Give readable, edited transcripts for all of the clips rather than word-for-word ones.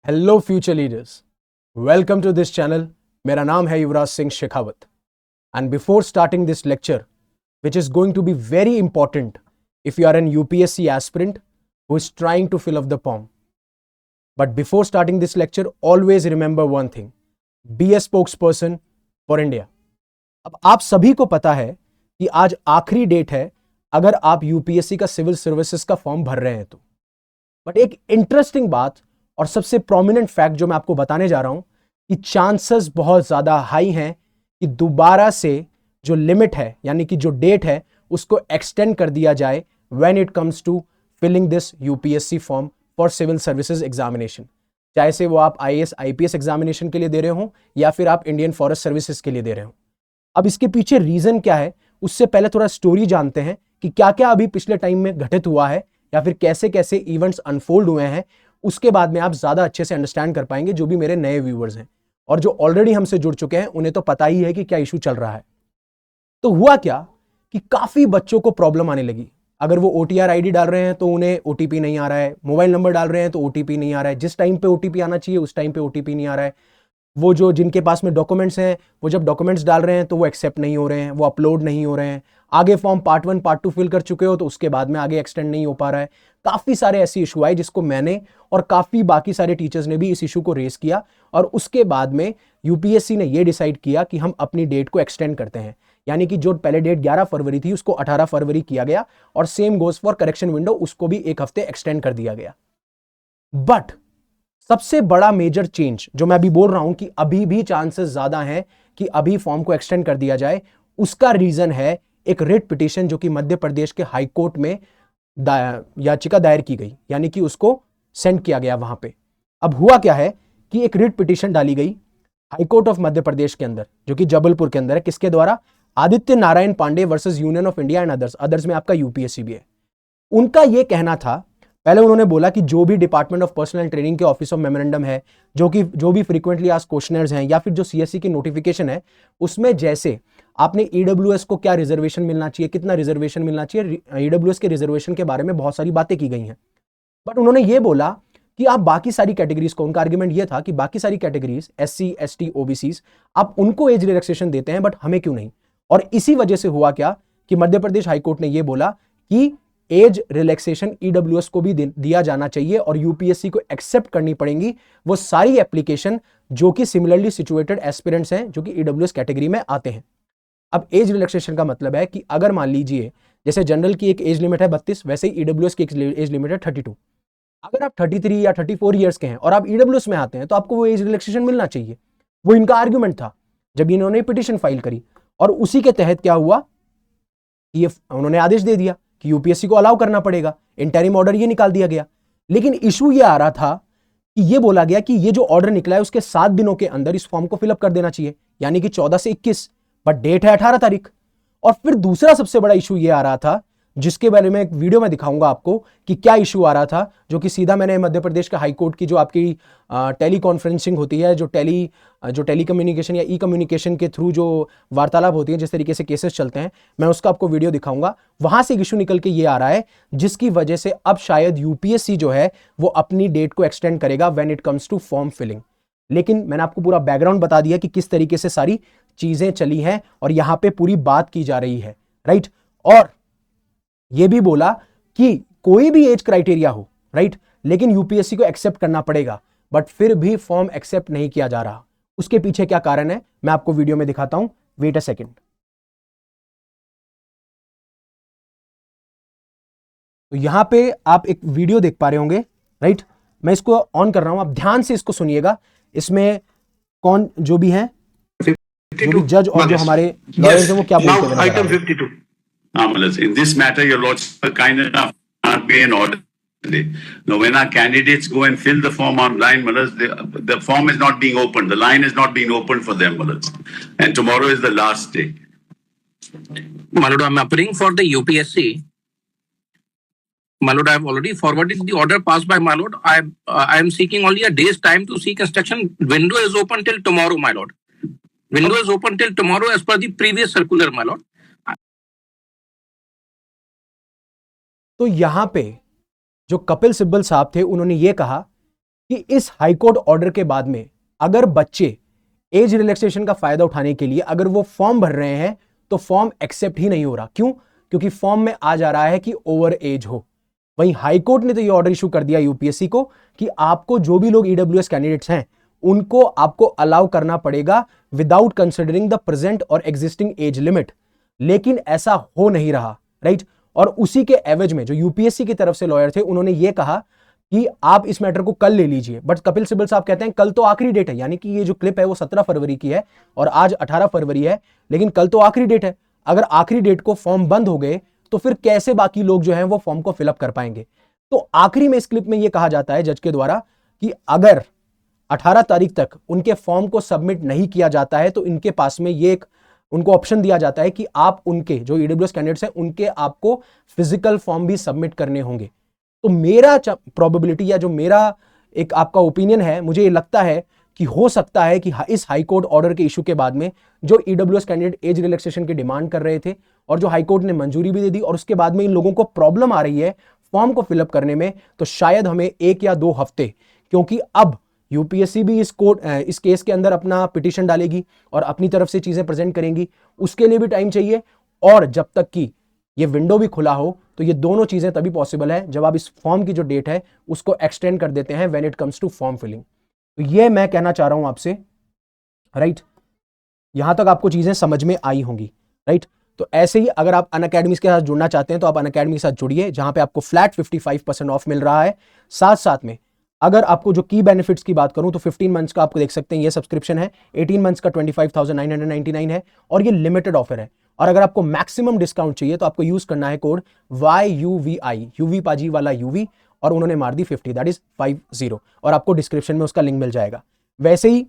Hello future leaders, welcome to this channel. मेरा नाम है Yuvraj Singh Shekhawat and before starting this lecture which is going to be very important if you are an UPSC aspirant who is trying to fill up the form. But before starting this lecture, always remember one thing: be a spokesperson for India. अब आप सभी को पता है कि आज आखिरी date है अगर आप यूपीएससी का सिविल सर्विसेज का फॉर्म भर रहे हैं तो। बट एक इंटरेस्टिंग बात और सबसे प्रोमिनेंट फैक्ट जो मैं आपको बताने जा रहा हूं कि चांसेस बहुत ज्यादा हाई हैं कि दोबारा से जो लिमिट है यानी कि जो डेट है उसको एक्सटेंड कर दिया जाए when it comes to filling this UPSC form for civil services examination, चाहे से वो आप आईएएस आईपीएस एग्जामिनेशन के लिए दे रहे हो या फिर आप इंडियन फॉरेस्ट सर्विसेज के लिए दे रहे हो। अब इसके पीछे रीजन क्या है उससे पहले थोड़ा स्टोरी जानते हैं कि क्या क्या अभी पिछले टाइम में घटित हुआ है या फिर कैसे कैसे इवेंट्स अनफोल्ड हुए हैं। उसके बाद में आप ज्यादा अच्छे से अंडरस्टैंड कर पाएंगे जो भी मेरे नए व्यूअर्स हैं, और जो ऑलरेडी हमसे जुड़ चुके हैं उन्हें तो पता ही है कि क्या इशू चल रहा है। तो हुआ क्या कि काफी बच्चों को प्रॉब्लम आने लगी। अगर वो ओटीआर आईडी डाल रहे हैं तो उन्हें ओटीपी नहीं आ रहा है, मोबाइल नंबर डाल रहे हैं तो ओटीपी नहीं आ रहा है, जिस टाइम पे ओटीपी आना चाहिए उस टाइम पे ओटीपी नहीं आ रहा है। वो जो जिनके पास में डॉक्यूमेंट्स हैं वो जब डॉक्यूमेंट्स डाल रहे हैं तो वो एक्सेप्ट नहीं हो रहे हैं, वो अपलोड नहीं हो रहे हैं। आगे फॉर्म पार्ट 1 पार्ट 2 फिल कर चुके हो तो उसके बाद में आगे एक्सटेंड नहीं हो पा रहा है। काफी सारे ऐसे इशू आए जिसको मैंने और काफी बाकी सारे टीचर्स ने भी इस इशू को रेस किया, और उसके बाद में यूपीएससी ने ये डिसाइड किया कि हम अपनी डेट को एक्सटेंड करते हैं। यानी कि जो पहले डेट 11 फरवरी थी उसको 18 फरवरी किया गया, और same goes for correction window, उसको भी एक हफ्ते एक्सटेंड कर दिया गया। बट सबसे बड़ा मेजर चेंज जो मैं अभी बोल रहा हूं कि अभी भी चांसेस ज्यादा हैं कि अभी फॉर्म को एक्सटेंड कर दिया जाए, उसका रीजन है एक रिट पिटीशन जो कि मध्य प्रदेश के हाई कोर्ट में याचिका दायर की गई, यानी कि उसको सेंड किया गया वहां पे। अब हुआ क्या है कि एक रिट पिटीशन डाली गई high court of Madhya Pradesh के अंदर जो कि जबलपुर के अंदर है। किसके द्वारा? Aditya Narayan Pandey versus Union of India and others में आपका यूपीएससी भी है। उनका यह कहना था, पहले उन्होंने बोला कि जो भी डिपार्टमेंट ऑफ पर्सनल ट्रेनिंग के ऑफिस ऑफ मेमोरेंडम है, जो भी फ्रीक्वेंटली आस्क्ड क्वेश्चनर्स हैं या फिर जो सीएससी की नोटिफिकेशन है उसमें जैसे आपने ईडब्ल्यूएस को क्या रिजर्वेशन मिलना चाहिए, कितना रिजर्वेशन मिलना चाहिए, ईडब्ल्यूएस के रिजर्वेशन के बारे में बहुत सारी बातें की गई हैं। बट उन्होंने ये बोला कि आप बाकी सारी कैटेगरीज को, उनका आर्ग्यूमेंट ये था कि बाकी सारी कैटेगरीज एससी एसटी ओबीसीज आप उनको एज रिलैक्सेशन देते हैं बट हमें क्यों नहीं। और इसी वजह से हुआ क्या कि मध्य प्रदेश हाईकोर्ट ने यह बोला कि एज रिलैक्सेशन ईडब्ल्यूएस को भी दिया जाना चाहिए और यूपीएससी को एक्सेप्ट करनी पड़ेंगी वो सारी एप्लीकेशन जो कि सिमिलरली सिचुएटेड एस्पिरेंट्स हैं जो कि ईडब्ल्यूएस कैटेगरी में आते हैं। अब एज रिलैक्सेशन का मतलब है कि अगर मान लीजिए जैसे जनरल की एक एज लिमिट है 32, वैसे ही ईडब्ल्यूएस की एक एज लिमिट है 32। अगर आप 33 या 34 ईयर्स के हैं और आप ईडब्ल्यूएस में आते हैं तो आपको वो एज रिलैक्सेशन मिलना चाहिए। वो इनका आर्ग्यूमेंट था जब इन्होंने पिटीशन फाइल करी, और उसी के तहत क्या हुआ, ये उन्होंने आदेश दे दिया कि यूपीएससी को अलाउ करना पड़ेगा। इंटरिम ऑर्डर ये निकाल दिया गया। लेकिन इशू ये आ रहा था कि ये बोला गया कि ये जो ऑर्डर निकला है उसके 7 दिनों के अंदर इस फॉर्म को फिलअप कर देना चाहिए, यानी कि 14 से 21, बट डेट है 18 तारीख। और फिर दूसरा सबसे बड़ा इशू ये आ रहा था जिसके बारे में एक वीडियो में दिखाऊंगा आपको कि क्या इशू आ रहा था, जो कि सीधा मैंने मध्य प्रदेश के हाई कोर्ट की जो आपकी टेली कॉन्फ्रेंसिंग होती है, जो टेली कम्युनिकेशन या ई कम्युनिकेशन के थ्रू जो वार्तालाप होती है, जिस तरीके से केसेस चलते हैं, मैं उसका आपको वीडियो दिखाऊंगा। वहां से एक इशू निकल के ये आ रहा है जिसकी वजह से अब शायद यूपीएससी जो है वो अपनी डेट को एक्सटेंड करेगा when it comes to form filling. लेकिन मैंने आपको पूरा बैकग्राउंड बता दिया कि किस तरीके से सारी चीजें चली हैं और यहां पे पूरी बात की जा रही है, राइट। और यह भी बोला कि कोई भी एज क्राइटेरिया हो, राइट, लेकिन यूपीएससी को एक्सेप्ट करना पड़ेगा, बट फिर भी फॉर्म एक्सेप्ट नहीं किया जा रहा। उसके पीछे क्या कारण है मैं आपको वीडियो में दिखाता हूं, वेट अ सेकंड। तो यहां पे आप एक वीडियो देख पा रहे होंगे, राइट। मैं इसको ऑन कर रहा हूं, आप ध्यान से इसको सुनिएगा। इसमें कौन जो भी है, जो भी जज और जो हमारे लॉयर्स हैं वो क्या बोलते हैं। Item 52. In this matter, your lordship are kind enough not be an order today. Now, when our candidates go and fill the form online, the form is not being opened. The line is not being opened for them, and tomorrow is the last day. My lord, I'm appealing for the UPSC. My lord, I have already forwarded the order passed by my lord. I am seeking only a day's time to seek instruction. Window is open till tomorrow, my lord. Window is open till tomorrow as per the previous circular, my lord. तो यहां पे जो कपिल सिब्बल साहब थे उन्होंने ये कहा कि इस हाईकोर्ट ऑर्डर के बाद में अगर बच्चे एज रिलैक्सेशन का फायदा उठाने के लिए अगर वो फॉर्म भर रहे हैं तो फॉर्म एक्सेप्ट ही नहीं हो रहा। क्यों? क्योंकि फॉर्म में आ जा रहा है कि ओवर एज हो। वहीं हाईकोर्ट ने तो ये ऑर्डर इशू कर दिया यूपीएससी को कि आपको जो भी लोग ईडब्ल्यूएस कैंडिडेट्स हैं उनको आपको अलाउ करना पड़ेगा विदाउट कंसिडरिंग द प्रेजेंट और एग्जिस्टिंग एज लिमिट। लेकिन ऐसा हो नहीं रहा, राइट। और उसी के एवज में जो यूपीएससी की तरफ से लॉयर थे उन्होंने ये कहा कि आप इस मैटर को कल ले लीजिए, बट कपिल सिब्बल साहब कहते हैं कल तो आखिरी डेट है, यानी कि ये जो क्लिप है वो 17 फरवरी की है और आज 18 फरवरी है, लेकिन कल तो आखिरी डेट है। अगर आखिरी डेट को फॉर्म बंद हो गए तो फिर कैसे बाकी लोग जो हैं वो फॉर्म को फिलअप कर पाएंगे। तो आखिरी में इस क्लिप में ये कहा जाता है जज के द्वारा कि अगर 18 तारीख तक उनके फॉर्म को सबमिट नहीं किया जाता है तो इनके पास में ये एक उनको ऑप्शन दिया जाता है कि आप उनके जो ईडब्ल्यूएस कैंडिडेट्स हैं उनके आपको फिजिकल फॉर्म भी सबमिट करने होंगे। तो मेरा प्रोबेबिलिटी या जो मेरा एक आपका ओपिनियन है, मुझे ये लगता है कि हो सकता है कि इस हाईकोर्ट ऑर्डर के इशू के बाद में जो ईडब्ल्यूएस कैंडिडेट एज रिलैक्सेशन की डिमांड कर रहे थे और जो हाईकोर्ट ने मंजूरी भी दे दी और उसके बाद में इन लोगों को प्रॉब्लम आ रही है फॉर्म को फिलअप करने में, तो शायद हमें 1 या 2 हफ्ते, क्योंकि अब यूपीएससी भी इस केस के अंदर अपना पिटीशन डालेगी और अपनी तरफ से चीजें प्रेजेंट करेंगी, उसके लिए भी टाइम चाहिए। और जब तक कि ये विंडो भी खुला हो तो ये दोनों चीजें तभी पॉसिबल है जब आप इस फॉर्म की जो डेट है उसको एक्सटेंड कर देते हैं when it comes to form filling. तो ये मैं कहना चाह रहा हूं आपसे, राइट। यहां तक आपको चीजें समझ में आई होंगी, राइट। तो ऐसे ही अगर आप अनअकैडमी के साथ जुड़ना चाहते हैं तो आप अनअकैडमी के साथ जुड़िए, जहां पे आपको फ्लैट 55% ऑफ मिल रहा है। साथ साथ में अगर आपको जो की बेनिफिट्स की बात करूं तो 15 मंथ्स का आपको देख सकते हैं ये सब्सक्रिप्शन है, 18 मंथ्स का 25,999 है और ये लिमिटेड ऑफर है। और अगर आपको मैक्सिमम डिस्काउंट चाहिए तो आपको यूज करना है कोड YUVI, यूवी पाजी वाला यूवी, और उन्होंने मार दी 50, दैट इज 50, और आपको डिस्क्रिप्शन में उसका लिंक मिल जाएगा। वैसे ही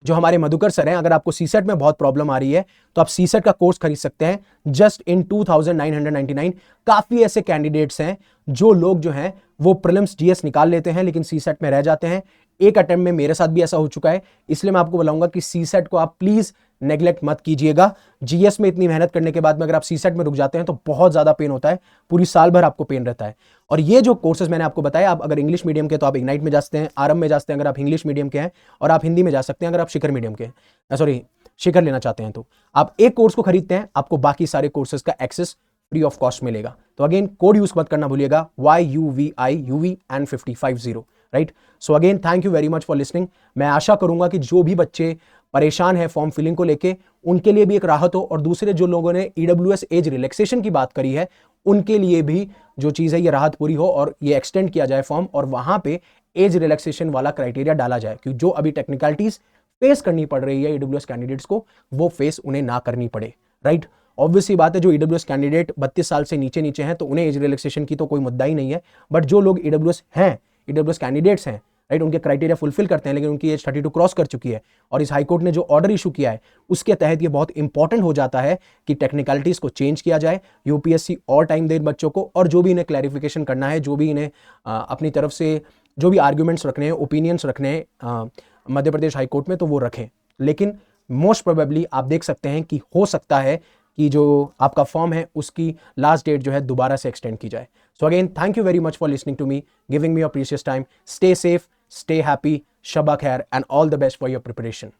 जो हमारे मधुकर सर हैं, अगर आपको सीसेट में बहुत प्रॉब्लम आ रही है तो आप सीसेट का कोर्स खरीद सकते हैं जस्ट इन 2,999। काफी ऐसे कैंडिडेट्स हैं जो लोग जो हैं वो प्रीलिम्स जीएस निकाल लेते हैं लेकिन सीसेट में रह जाते हैं। एक अटेम्प्ट में मेरे साथ भी ऐसा हो चुका है, इसलिए मैं आपको बुलाऊंगा कि सीसेट को आप प्लीज नेग्लेक्ट मत कीजिएगा। जीएस में इतनी मेहनत करने के बाद में अगर आप सीसेट में रुक जाते हैं तो बहुत ज्यादा पेन होता है, पूरी साल भर आपको पेन रहता है। और ये जो कोर्सेज मैंने आपको बताया, आप अगर इंग्लिश मीडियम के तो आप इग्नाइट में जा सकते हैं, आरएम में जा सकते हैं अगर आप इंग्लिश मीडियम के हैं, और आप हिंदी में जा सकते हैं अगर आप शिखर मीडियम के हैं, सॉरी शिखर लेना चाहते हैं। तो आप एक कोर्स को खरीदते हैं, आपको बाकी सारे कोर्सेज का एक्सेस फ्री ऑफ कॉस्ट मिलेगा। तो अगेन कोड यूज मत करना भूलिएगा, YUVI and 550, right. So again thank you very much for listening. मैं आशा करूंगा कि जो भी बच्चे परेशान है फॉर्म फिलिंग को लेके उनके लिए भी एक राहत हो, और दूसरे जो लोगों ने ईडब्ल्यूएस एज रिलैक्सेशन की बात करी है उनके लिए भी जो चीज है ये राहत पूरी हो और ये एक्सटेंड किया जाए फॉर्म, और वहां पे एज रिलैक्सेशन वाला क्राइटेरिया डाला जाए कि जो अभी टेक्निकलिटीज फेस करनी पड़ रही है ईडब्ल्यूएस कैंडिडेट्स को वो फेस उन्हें ना करनी पड़े, राइट। ऑब्वियसली बात है, जो ईडब्ल्यूएस कैंडिडेट 32 साल से नीचे हैं तो उन्हें एज रिलैक्सेशन की तो कोई मुद्दा ही नहीं है, बट जो लोग ईडब्ल्यूएस हैं, ईडब्ल्यूएस कैंडिडेट्स हैं, राइट, उनके क्राइटेरिया फुलफिल करते हैं लेकिन उनकी एज 32 क्रॉस कर चुकी है, और इस हाईकोर्ट ने जो ऑर्डर इशू किया है उसके तहत ये बहुत इंपॉर्टेंट हो जाता है कि टेक्निकलिटीज को चेंज किया जाए, यूपीएससी और टाइम दे बच्चों को, और जो भी इन्हें क्लैरिफिकेशन करना है, जो भी इन्हें अपनी तरफ से जो भी आर्ग्यूमेंट्स रखने हैं, ओपिनियंस रखने हैं मध्य प्रदेश हाईकोर्ट में, तो वो रखें। लेकिन मोस्ट प्रोबेबली आप देख सकते हैं कि हो सकता है कि जो आपका फॉर्म है उसकी लास्ट डेट जो है दोबारा से एक्सटेंड की जाए। So again thank you very much for listening to me, giving me your precious time. Stay safe, stay happy, Shabba Khair, and all the best for your preparation.